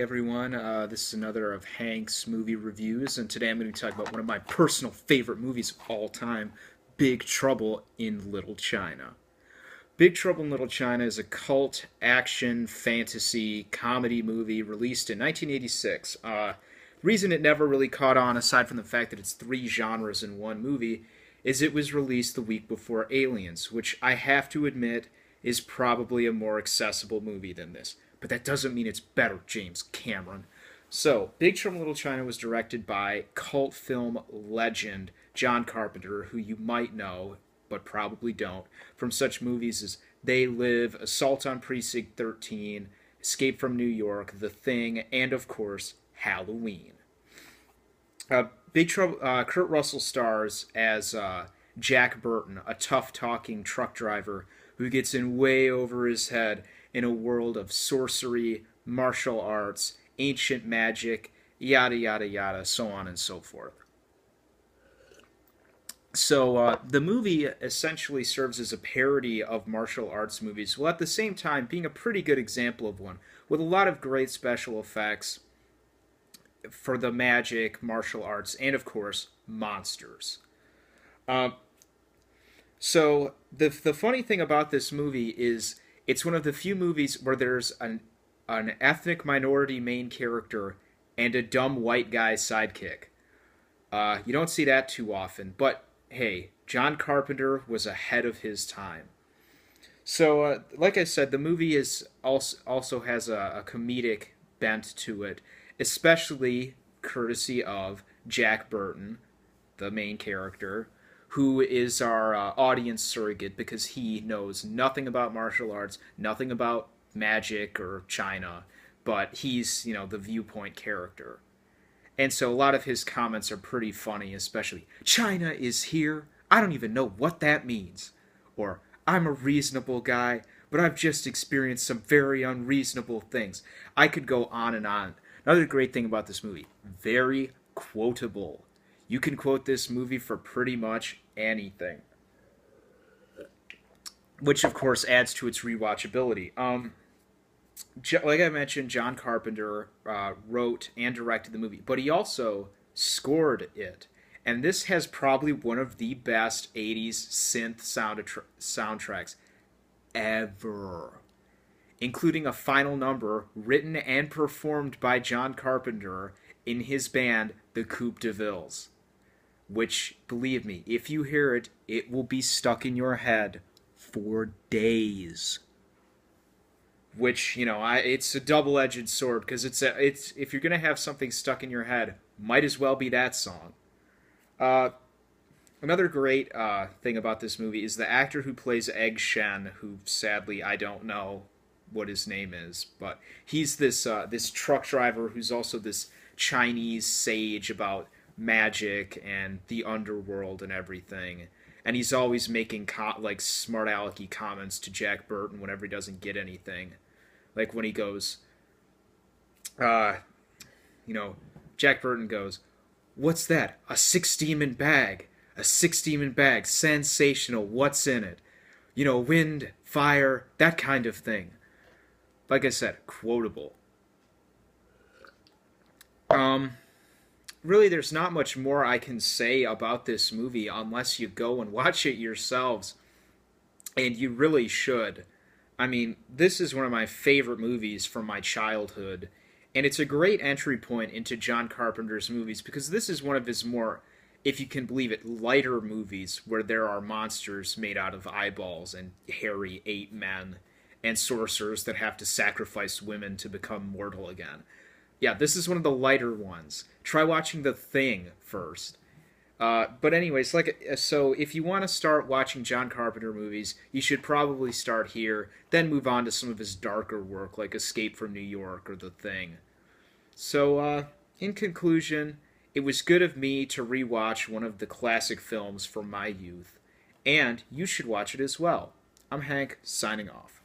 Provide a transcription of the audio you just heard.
Everyone. This is another of Hank's movie reviews, and today I'm going to talk about one of my personal favorite movies of all time, Big Trouble in Little China. Big Trouble in Little China is a cult action fantasy comedy movie released in 1986. Reason it never really caught on, aside from the fact that it's three genres in one movie, is it was released the week before Aliens, which I have to admit is probably a more accessible movie than this. But that doesn't mean it's better, James Cameron. So, Big Trouble in Little China was directed by cult film legend John Carpenter, who you might know, but probably don't, from such movies as They Live, Assault on Precinct 13, Escape from New York, The Thing, and of course, Halloween. Big Trouble. Kurt Russell stars as Jack Burton, a tough-talking truck driver who gets in way over his head in a world of sorcery, martial arts, ancient magic, yada yada yada, so on and so forth. So the movie essentially serves as a parody of martial arts movies, while at the same time being a pretty good example of one, with a lot of great special effects for the magic, martial arts, and of course, monsters. Uh, so the funny thing about this movie is it's one of the few movies where there's an ethnic minority main character and a dumb white guy sidekick. You don't see that too often, but hey, John Carpenter was ahead of his time. So, like I said, the movie is also has a comedic bent to it, especially courtesy of Jack Burton, the main character, who is our audience surrogate because he knows nothing about martial arts, nothing about magic or China, but he's, the viewpoint character. And so a lot of his comments are pretty funny, especially, China is here? I don't even know what that means. Or, I'm a reasonable guy, but I've just experienced some very unreasonable things. I could go on and on. Another great thing about this movie, very quotable. You can quote this movie for pretty much anything, which of course adds to its rewatchability. Like I mentioned, John Carpenter wrote and directed the movie, but he also scored it. And this has probably one of the best 80s soundtracks ever, including a final number written and performed by John Carpenter in his band, the Coupe de Villes. Which, believe me, if you hear it, it will be stuck in your head for days. Which, it's a double-edged sword because it's if you're gonna have something stuck in your head, might as well be that song. Uh, Another great thing about this movie is the actor who plays Egg Shen, who sadly I don't know what his name is, but he's this truck driver who's also this Chinese sage about magic and the underworld and everything. And he's always making smart alecky comments to Jack Burton whenever he doesn't get anything. Like when he goes, uh, Jack Burton goes, "What's that? A six-demon bag? A six-demon bag? Sensational. What's in it? Wind, fire, that kind of thing." Like I said, quotable. Really, there's not much more I can say about this movie unless you go and watch it yourselves. And you really should. I mean, this is one of my favorite movies from my childhood. And it's a great entry point into John Carpenter's movies because this is one of his more, if you can believe it, lighter movies where there are monsters made out of eyeballs and hairy ape men and sorcerers that have to sacrifice women to become mortal again. Yeah, this is one of the lighter ones. Try watching The Thing first. But anyways, so if you want to start watching John Carpenter movies, you should probably start here, then move on to some of his darker work like Escape from New York or The Thing. So, in conclusion, it was good of me to rewatch one of the classic films from my youth, and you should watch it as well. I'm Hank, signing off.